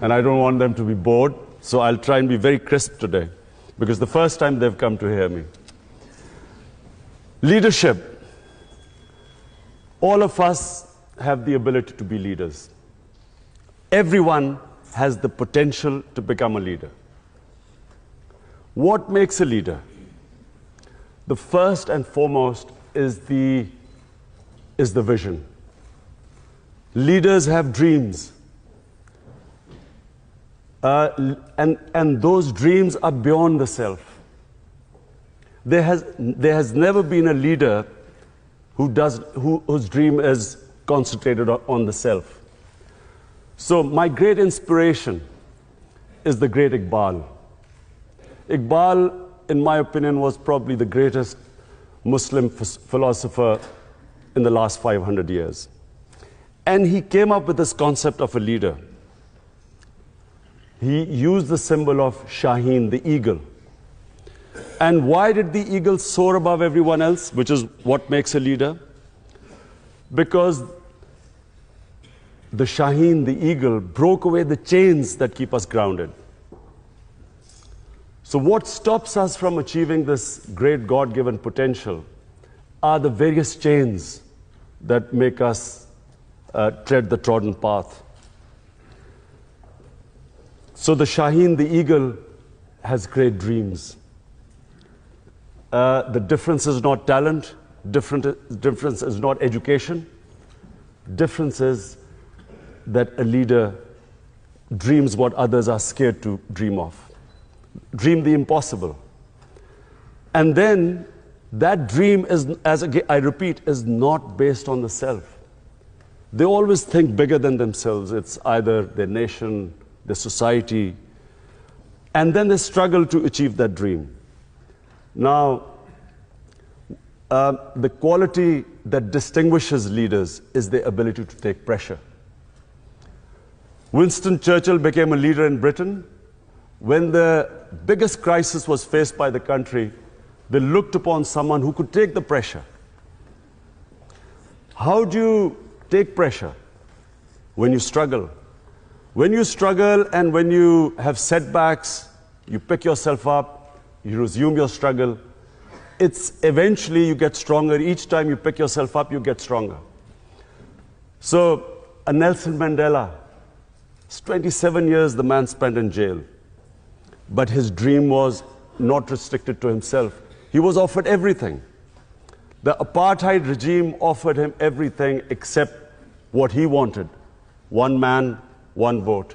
and I don't want them to be bored, so I'll try and be very crisp today, because the first time they've come to hear me. Leadership. All of us have the ability to be leaders. Everyone has the potential to become a leader. What makes a leader? The first and foremost is the vision. Leaders have dreams. And those dreams are beyond the self. There has never been a leader whose dream is concentrated on the self. So my great inspiration is the great Iqbal. Iqbal, in my opinion, was probably the greatest Muslim philosopher in the last 500 years. And he came up with this concept of a leader. He used the symbol of Shaheen, the eagle. And why did the eagle soar above everyone else, which is what makes a leader? Because the Shaheen, the eagle, broke away the chains that keep us grounded. So what stops us from achieving this great God-given potential are the various chains that make us tread the trodden path. So the Shaheen, the eagle, has great dreams. The difference is not talent, difference is not education. Difference is that a leader dreams what others are scared to dream of. Dream the impossible. And then that dream is, as I repeat, is not based on the self. They always think bigger than themselves. It's either their nation, their society, and then they struggle to achieve that dream. Now, the quality that distinguishes leaders is their ability to take pressure. Winston Churchill became a leader in Britain. When the biggest crisis was faced by the country, they looked upon someone who could take the pressure. How do you take pressure? When you struggle. When you struggle and when you have setbacks, you pick yourself up, you resume your struggle. It's eventually you get stronger. Each time you pick yourself up, you get stronger. So, a Nelson Mandela, it's 27 years the man spent in jail. But his dream was not restricted to himself. He was offered everything. The apartheid regime offered him everything except what he wanted. One man, one vote.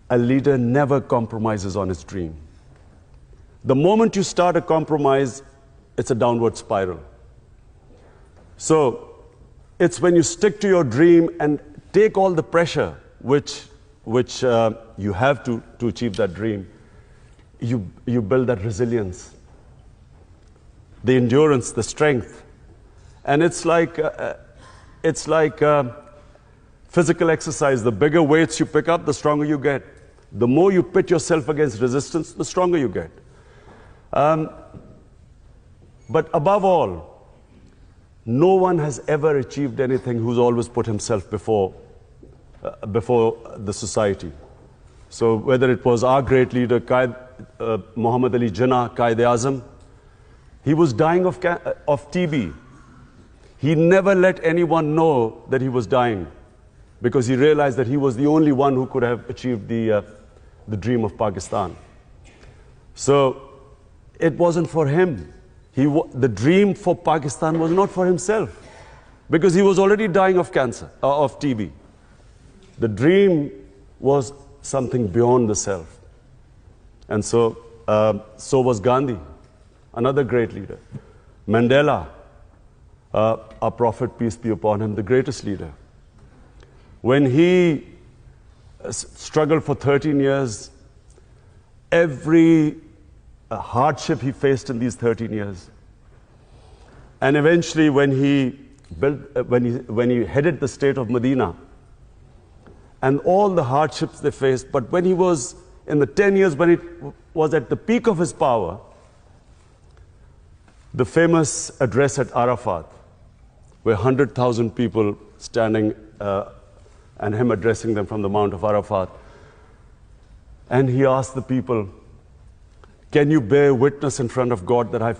A leader never compromises on his dream. The moment you start a compromise, it's a downward spiral. So, it's when you stick to your dream and take all the pressure which you have to achieve that dream, you build that resilience, the endurance, the strength. And it's like physical exercise. The bigger weights you pick up, the stronger you get. The more you pit yourself against resistance, the stronger you get. But above all, no one has ever achieved anything who's always put himself before the society. So whether it was our great leader, Muhammad Ali Jinnah, Quaid-e-Azam, he was dying of TB. He never let anyone know that he was dying because he realized that he was the only one who could have achieved the dream of Pakistan. So it wasn't for him. The dream for Pakistan was not for himself because he was already dying of cancer, of TB. The dream was something beyond the self. And so was Gandhi, another great leader. Mandela, our Prophet, peace be upon him, the greatest leader. When he struggled for 13 years, every hardship he faced in these 13 years. And eventually when he headed the state of Medina, and all the hardships they faced, but when he was in the 10 years when it was at the peak of his power, the famous address at Arafat, where 100,000 people standing and him addressing them from the Mount of Arafat. And he asked the people, can you bear witness in front of God that I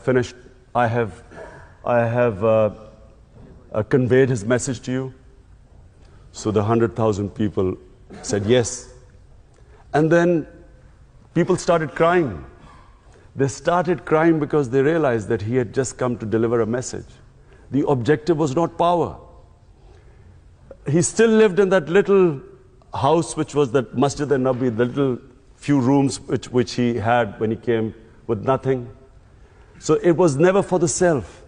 have conveyed his message to you? So the 100,000 people said yes. And then people started crying. They started crying because they realized that he had just come to deliver a message. The objective was not power. He still lived in that little house, which was that Masjid al-Nabi, the little few rooms which he had when he came with nothing. So it was never for the self.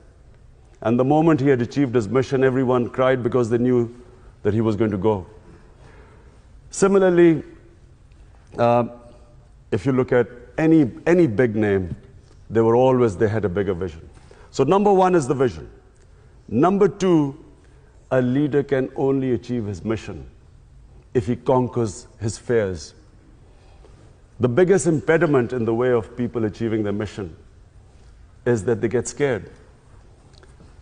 And the moment he had achieved his mission, everyone cried because they knew that he was going to go. Similarly, if you look at any big name, they had a bigger vision. So number one is the vision. Number two, a leader can only achieve his mission if he conquers his fears. The biggest impediment in the way of people achieving their mission is that they get scared.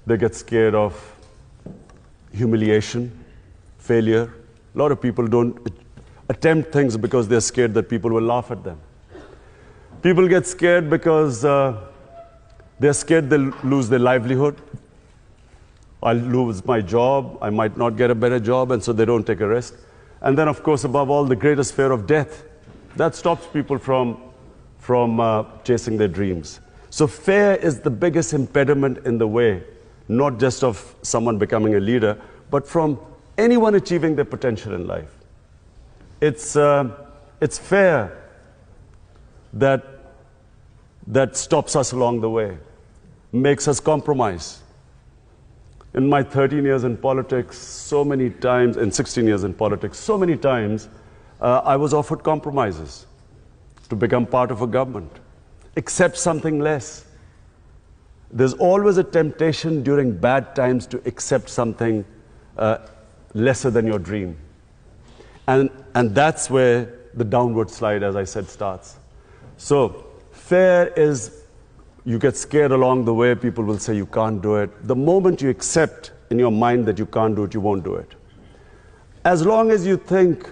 They get scared of humiliation, failure. A lot of people don't attempt things because they're scared that people will laugh at them. People get scared because they're scared they'll lose their livelihood. I'll lose my job, I might not get a better job, and so they don't take a risk. And then, of course, above all, the greatest fear of death. That stops people from chasing their dreams. So fear is the biggest impediment in the way, not just of someone becoming a leader, but from anyone achieving their potential in life. It's fear that stops us along the way, makes us compromise. In my 13 years in politics, so many times, in 16 years in politics, so many times, I was offered compromises to become part of a government, accept something less. There's always a temptation during bad times to accept something lesser than your dream. And that's where the downward slide, as I said, starts. So fear is, you get scared along the way, people will say you can't do it. The moment you accept in your mind that you can't do it, you won't do it. As long as you think,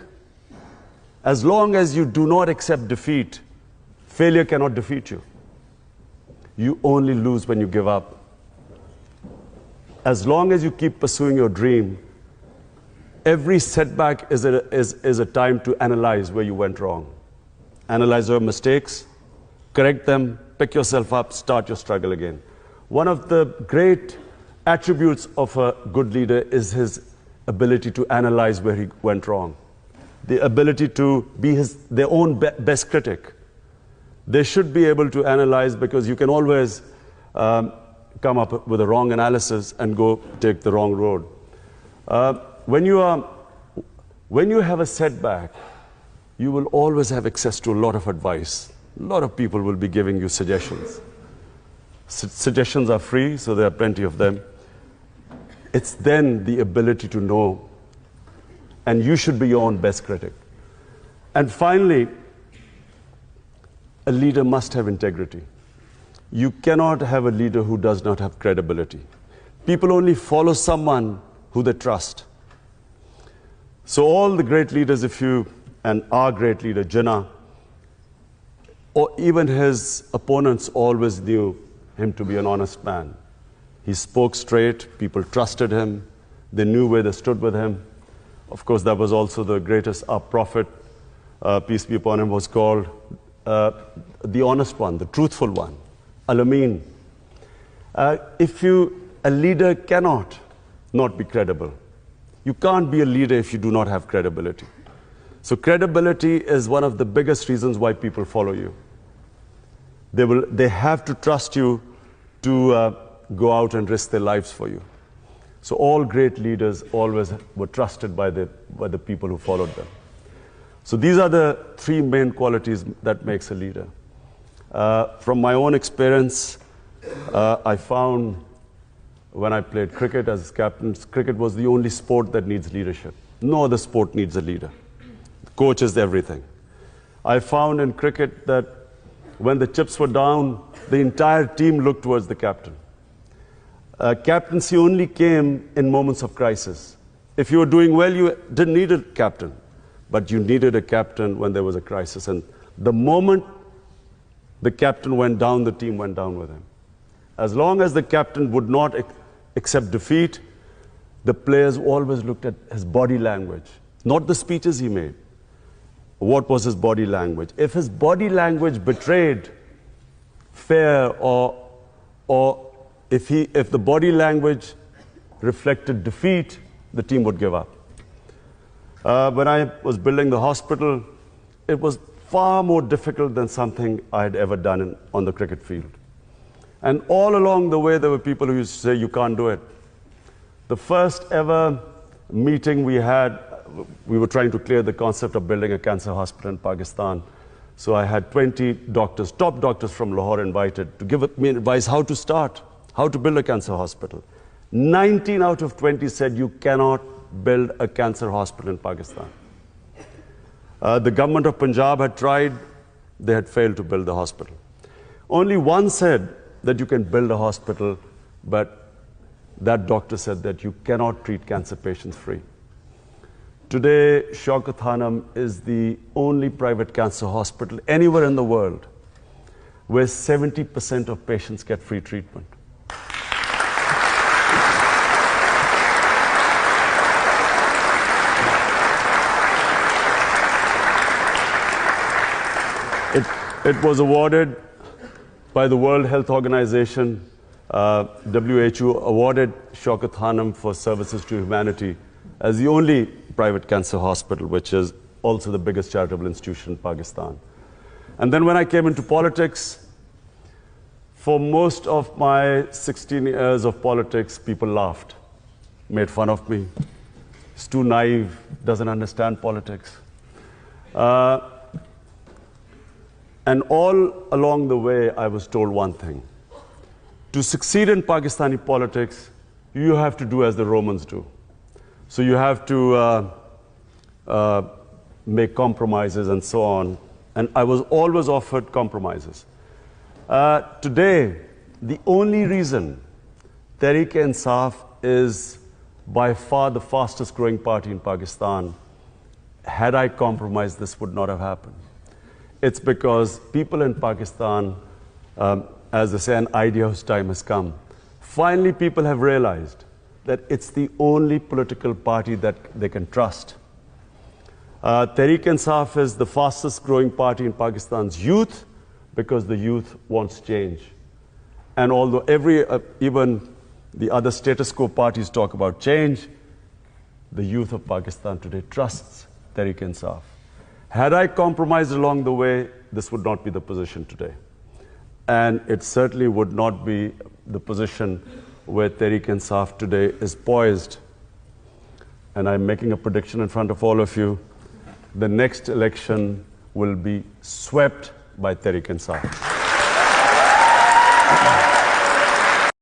as long as you do not accept defeat, failure cannot defeat you. You only lose when you give up. As long as you keep pursuing your dream, every setback is a time to analyze where you went wrong. Analyze your mistakes, correct them, pick yourself up, start your struggle again. One of the great attributes of a good leader is his ability to analyze where he went wrong. The ability to be their own best critic. They should be able to analyze, because you can always come up with a wrong analysis and go take the wrong road. When you have a setback, you will always have access to a lot of advice. A lot of people will be giving you suggestions. Suggestions are free, so there are plenty of them. It's then the ability to know, and you should be your own best critic. And finally, a leader must have integrity. You cannot have a leader who does not have credibility. People only follow someone who they trust. So all the great leaders, and our great leader, Jinnah, or even his opponents always knew him to be an honest man. He spoke straight, people trusted him, they knew where they stood with him. Of course, that was also the greatest, our prophet, peace be upon him, was called the honest one, the truthful one, Al-Amin. A leader cannot not be credible. You can't be a leader if you do not have credibility. So credibility is one of the biggest reasons why people follow you. They have to trust you to go out and risk their lives for you. So all great leaders always were trusted by the people who followed them. So these are the three main qualities that makes a leader. From my own experience, I found when I played cricket as captain, cricket was the only sport that needs leadership. No other sport needs a leader. The coach is everything. I found in cricket that when the chips were down, the entire team looked towards the captain. Captaincy only came in moments of crisis. If you were doing well, you didn't need a captain. But you needed a captain when there was a crisis. And the moment the captain went down, the team went down with him. As long as the captain would not accept defeat, the players always looked at his body language, not the speeches he made. What was his body language? If his body language betrayed fear, or if the body language reflected defeat, the team would give up. When I was building the hospital, it was far more difficult than something I had ever done on the cricket field. And all along the way, there were people who used to say, you can't do it. The first ever meeting we had, we were trying to clear the concept of building a cancer hospital in Pakistan. So I had 20 doctors, top doctors from Lahore invited to give me advice how to start, how to build a cancer hospital. 19 out of 20 said you cannot build a cancer hospital in Pakistan. The government of Punjab had tried, they had failed to build the hospital. Only one said that you can build a hospital, but that doctor said that you cannot treat cancer patients free. Today, Shaukat Hanum is the only private cancer hospital anywhere in the world where 70% of patients get free treatment. It was awarded by the World Health Organization. WHO awarded Shaukat Hanum for services to humanity as the only private cancer hospital, which is also the biggest charitable institution in Pakistan. And then when I came into politics, for most of my 16 years of politics, people laughed, made fun of me. He's too naive, doesn't understand politics. And all along the way, I was told one thing. To succeed in Pakistani politics, you have to do as the Romans do. So you have to make compromises and so on. And I was always offered compromises. Today, the only reason Tehreek-e-Insaf is by far the fastest growing party in Pakistan, had I compromised, this would not have happened. It's because people in Pakistan, as they say, an idea whose time has come. Finally, people have realized that it's the only political party that they can trust. Tehreek-e-Insaf is the fastest growing party in Pakistan's youth because the youth wants change. And although even the other status quo parties talk about change, the youth of Pakistan today trusts Tehreek-e-Insaf. Had I compromised along the way, this would not be the position today. And it certainly would not be the position where Tehreek-e-Insaf today is poised. And I'm making a prediction in front of all of you. The next election will be swept by Tehreek-e-Insaf.